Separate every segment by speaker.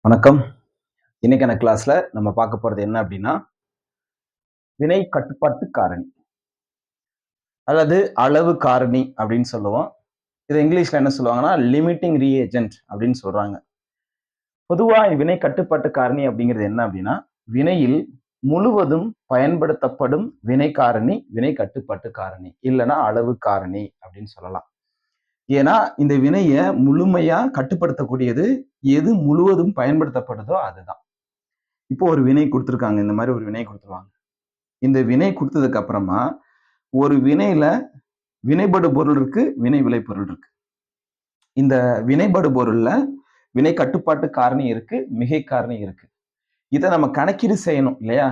Speaker 1: வணக்கம். இன்னைக்கான கிளாஸ்ல நம்ம பார்க்க போறது என்ன அப்படின்னா, வினை கட்டுப்பாட்டு காரணி அல்லது அளவு காரணி அப்படின்னு சொல்லுவோம். இதை இங்கிலீஷ்ல என்ன சொல்லுவாங்கன்னா, லிமிட்டிங் ரீஏஜென்ட் அப்படின்னு சொல்றாங்க. பொதுவா வினை கட்டுப்பாட்டு காரணி அப்படிங்கிறது என்ன அப்படின்னா, வினையில் முழுவதும் பயன்படுத்தப்படும் வினை காரணி, வினை கட்டுப்பாட்டு காரணி, இல்லைன்னா அளவு காரணி அப்படின்னு சொல்லலாம். ஏன்னா இந்த வினைய முழுமையா கட்டுப்படுத்தக்கூடியது எது முழுவதும் பயன்படுத்தப்படுதோ அதுதான். இப்போ ஒரு வினை கொடுத்துருக்காங்க. இந்த மாதிரி ஒரு வினை கொடுத்துருவாங்க. இந்த வினை கொடுத்ததுக்கு அப்புறமா ஒரு வினையில வினைபடு பொருள் இருக்கு, வினை விளைபொருள் இருக்கு. இந்த வினைபடு பொருள்ல வினை கட்டுப்பாட்டு காரணி இருக்கு, மிகை காரணி இருக்கு. இதை நம்ம கணக்கீடு செய்யணும் இல்லையா?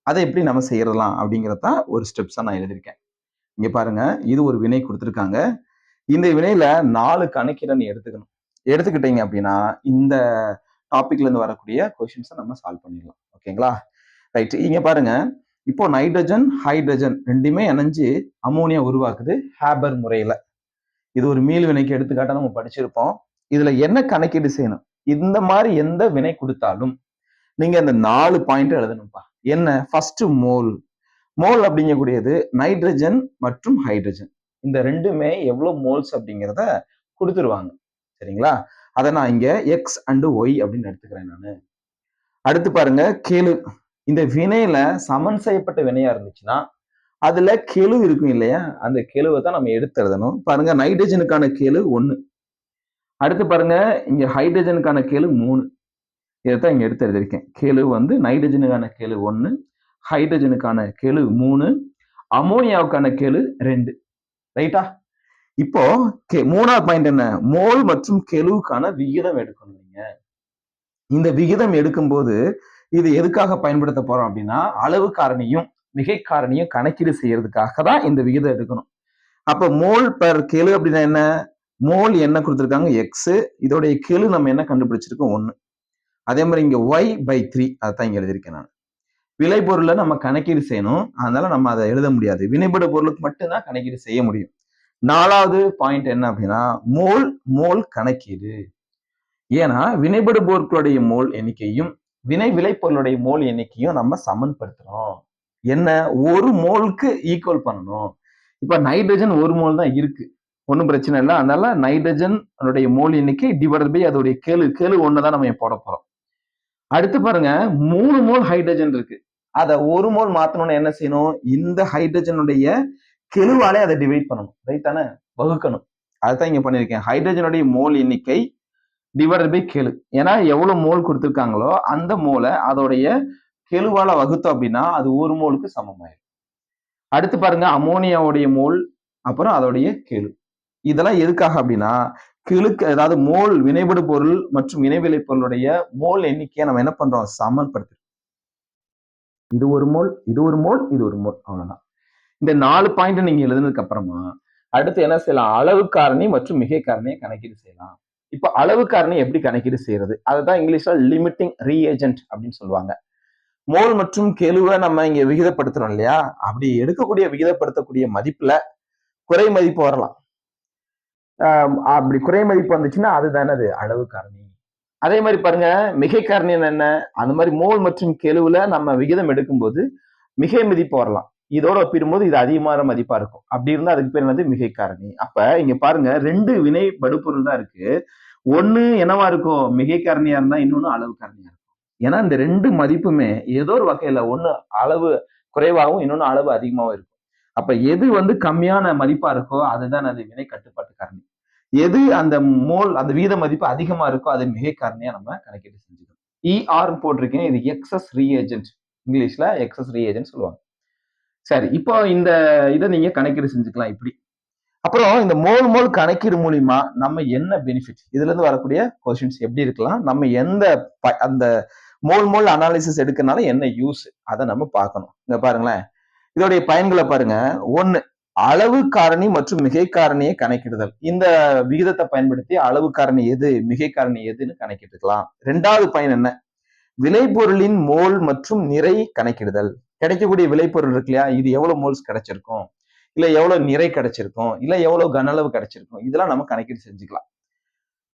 Speaker 1: அதை எப்படி நம்ம செய்யறலாம் அப்படிங்கிறதான் ஒரு ஸ்டெப்ஸா நான் எழுதியிருக்கேன். இங்க பாருங்க, இது ஒரு வினை கொடுத்துருக்காங்க. இந்த வினையில 4 கணக்கீடை நீ எடுத்துக்கணும். எடுத்துக்கிட்டீங்க அப்படின்னா இந்த டாபிக்ல இருந்து வரக்கூடிய கொஸ்டின்ஸை நம்ம சால்வ் பண்ணிடலாம். ஓகேங்களா? ரைட். இங்க பாருங்க, இப்போ நைட்ரஜன் ஹைட்ரஜன் ரெண்டுமே இணைஞ்சு அமோனியா உருவாக்குது ஹேபர் முறையில. இது ஒரு மீள் வினைக்கு எடுத்துக்காட்டா நம்ம படிச்சிருப்போம். இதுல என்ன கணக்கீடு செய்யணும்? இந்த மாதிரி எந்த வினை கொடுத்தாலும் நீங்க அந்த 4 பாயிண்ட் எழுதணும்ப்பா. என்ன? First mole. மோல் அப்படிங்கக்கூடியது நைட்ரஜன் மற்றும் ஹைட்ரஜன் இந்த ரெண்டுமே எவ்வளவு மோல்ஸ் அப்படிங்கிறத கொடுத்துருவாங்க. சரிங்களா? அதை நான் இங்க எக்ஸ் அண்ட் ஒய் அப்படின்னு எடுத்துக்கிறேன் நானு. அடுத்து பாருங்க, கெழு. இந்த வினையில சமன் செய்யப்பட்ட வினையா இருந்துச்சுன்னா அதுல கெழு இருக்கும் இல்லையா? அந்த கெழுவை தான் நம்ம எடுத்து எழுதணும். பாருங்க, நைட்ரஜனுக்கான கெழு 1. அடுத்து பாருங்க, இங்க ஹைட்ரஜனுக்கான கெழு 3. இதைத்தான் இங்க எடுத்து எழுதியிருக்கேன். கெழு வந்து நைட்ரஜனுக்கான கெழு 1, ஹைட்ரஜனுக்கான கெழு 3, அமோனியாவுக்கான கெழு 2. ரைட்டா? இப்போ 3வது பாயிண்ட் என்ன? மோல் மற்றும் கெழுவுக்கான விகிதம் எடுக்கணும். நீங்க இந்த விகிதம் எடுக்கும்போது இது எதுக்காக பயன்படுத்த போறோம் அப்படின்னா, அளவு காரணியும் மிகை காரணியும் கணக்கீடு செய்யறதுக்காக தான் இந்த விகிதம் எடுக்கணும். அப்ப மோல் பெர் கெழு அப்படின்னா என்ன? மோல் என்ன கொடுத்துருக்காங்க? எக்ஸ். இதோடைய கெழு நம்ம என்ன கண்டுபிடிச்சிருக்கோம்? 1. அதே மாதிரி இங்க y/3 அதான் இங்க எழுதியிருக்கேன் நான். விளைபொருளை நம்ம கணக்கீடு செய்யணும். அதனால நம்ம அதை எழுத முடியாது. வினைபடு பொருளுக்கு மட்டும்தான் கணக்கீடு செய்ய முடியும். 4வது பாயிண்ட் என்ன அப்படின்னா, மோல் மோல் கணக்கீடு. ஏன்னா வினைபடு பொருட்களுடைய மோல் எண்ணிக்கையும் வினை விளைபொருளுடைய மோல் எண்ணிக்கையும் நம்ம சமன்படுத்துறோம். என்ன? ஒரு மோலுக்கு ஈக்குவல் பண்ணணும். இப்ப நைட்ரஜன் ஒரு மோல் தான் இருக்கு, ஒன்றும் பிரச்சனை இல்லை. அதனால நைட்ரஜன் மோல் எண்ணிக்கை டிவைடட் பை அதோடைய கெழு 1 தான் நம்ம போட போறோம். அடுத்து பாருங்க, 3 மோல் ஹைட்ரஜன் இருக்கு. அதை ஒரு மோல் மாத்தணும்னு என்ன செய்யணும்? இந்த ஹைட்ரஜனுடைய கெழுவாலே அதை டிவைட் பண்ணணும். ரைட் தானே? வகுக்கணும். அதுதான் இங்க பண்ணிருக்கேன். ஹைட்ரஜனுடைய மோல் எண்ணிக்கை டிவைடட் பை கெழு. ஏன்னா எவ்வளவு மோல் கொடுத்துருக்காங்களோ அந்த மோலை அதோடைய கெழுவால வகுத்தோம் அப்படின்னா அது ஒரு மோலுக்கு சமமாயிடும். அடுத்து பாருங்க, அமோனியாவுடைய மோல் அப்புறம் அதோடைய கெழு. இதெல்லாம் எதுக்காக அப்படின்னா, கெழுக்கு அதாவது மோல் வினைபடு பொருள் மற்றும் இணைவிலை பொருளுடைய மோல் எண்ணிக்கையை நம்ம என்ன பண்றோம்? சமன்படுத்துறோம். இது ஒரு மோல், இது ஒரு மோல், இது ஒரு மோல், அவ்வளவுதான். இந்த 4 பாயிண்ட் நீங்க எழுதுனதுக்கு அப்புறமா அடுத்து என்ன செய்யலாம்? அளவு காரணி மற்றும் மிகை காரணியை கணக்கீடு செய்யலாம். இப்ப அளவு காரணி எப்படி கணக்கீடு செய்யறது? அதுதான் இங்கிலீஷ்ல லிமிட்டிங் ரீஏஜென்ட் அப்படின்னு சொல்லுவாங்க. மோல் மற்றும் கெழுவை நம்ம இங்க விகிதப்படுத்துறோம் இல்லையா? அப்படி எடுக்கக்கூடிய விகிதப்படுத்தக்கூடிய மதிப்புல குறை மதிப்பு வரலாம். அப்படி குறை மதிப்பு வந்துச்சுன்னா அதுதானே அது அளவு காரணி. அதே மாதிரி பாருங்க, மிகை காரணி என்ன? அந்த மாதிரி மோல் மற்றும் கெழுவுல நம்ம விகிதம் எடுக்கும்போது மிகை மதிப்பு வரலாம். இதோட ஒப்பிடும்போது இது அதிகமான மதிப்பா இருக்கும். அப்படி இருந்தா அதுக்கு பேர் என்னது? மிகை காரணி. அப்ப இங்க பாருங்க, 2 வினை படுபொருள் தான் இருக்கு. ஒண்ணு என்னவா இருக்கும்? மிகை காரணியா இருந்தா இன்னொன்னு அளவு காரணியா இருக்கும். ஏன்னா இந்த 2 மதிப்புமே ஏதோ ஒரு வகையில ஒண்ணு அளவு குறைவாகவும் இன்னொன்னு அளவு அதிகமாகவும் இருக்கும். அப்ப எது வந்து கம்மியான மதிப்பா இருக்கோ அதுதான் அது வினை கட்டுப்பாட்டு காரணி. எது அந்த மோல் அந்த வீத மதிப்பு அதிகமா இருக்கோ அது மிகை காரணியா நம்ம கணக்கீடு செஞ்சுக்கணும். ER போட்டிருக்கேன். இது எக்ஸஸ் ரீஏஜென்ட். இங்கிலீஷ்ல எக்ஸஸ் ரீஏஜென்ட் சொல்லுவாங்க. சரி, இப்போ இந்த இதை நீங்க கணக்கீடு செஞ்சுக்கலாம் இப்படி. அப்புறம் இந்த மோல் மோல் கணக்கீடு மூலியமா நம்ம என்ன பெனிஃபிட்? இதுல இருந்து வரக்கூடிய கொஸ்டின்ஸ் எப்படி இருக்கலாம்? நம்ம எந்த அந்த மோல் மோல் அனாலிசிஸ் எடுக்கறனால என்ன யூஸ்? அதை நம்ம பார்க்கணும். இங்க பாருங்களேன், இதோடைய பயன்களை பாருங்க. 1, அளவு காரணி மற்றும் மிகை காரணியை கணக்கிடுதல். இந்த விகிதத்தை பயன்படுத்தி அளவு காரணி எது, மிகை காரணி எதுன்னு கணக்கிட்டுக்கலாம். 2வது பயன் என்ன? விளைபொருளின் மோல் மற்றும் நிறை கணக்கிடுதல். கிடைக்கக்கூடிய விளைபொருள் இருக்கு இல்லையா? இது எவ்வளவு மோல்ஸ் கிடைச்சிருக்கும், இல்ல எவ்வளவு நிறை கிடைச்சிருக்கும், இல்ல எவ்வளவு கன அளவு கிடைச்சிருக்கும், இதெல்லாம் நம்ம கணக்கீடு செஞ்சுக்கலாம்.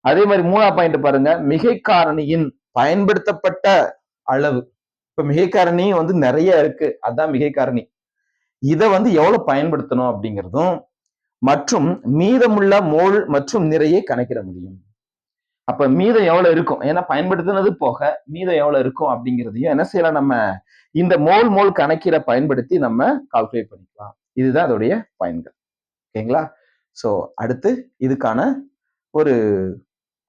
Speaker 1: அதே மாதிரி 3வது பாயிண்ட் பாருங்க, மிகை காரணியின் பயன்படுத்தப்பட்ட அளவு. இப்ப மிகை காரணி வந்து நிறைய இருக்கு, அதான் மிகை காரணி. இதை வந்து எவ்வளவு பயன்படுத்தணும் அப்படிங்கிறதும் மற்றும் மீதமுள்ள மோல் மற்றும் நிறையை கணக்கிட முடியும். அப்ப மீதம் எவ்வளவு இருக்கும், ஏன்னா பயன்படுத்தினது போக மீதம் எவ்வளவு இருக்கும் அப்படிங்கிறதையும் என்ன செய்யலாம், நம்ம இந்த மோல் மோல் கணக்கீடை பயன்படுத்தி நம்ம கால்குலேட் பண்ணிக்கலாம். இதுதான் அதோடைய பயன்கள். ஓகேங்களா? ஸோ அடுத்து இதுக்கான ஒரு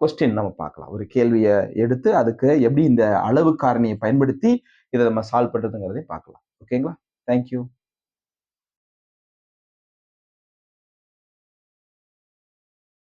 Speaker 1: கொஸ்டின் நம்ம பார்க்கலாம். ஒரு கேள்வியை எடுத்து அதுக்கு எப்படி இந்த அளவு காரணியை பயன்படுத்தி இதை நம்ம சால்வ் பண்றதுங்கிறதையும் பார்க்கலாம். ஓகேங்களா? தேங்க்யூ.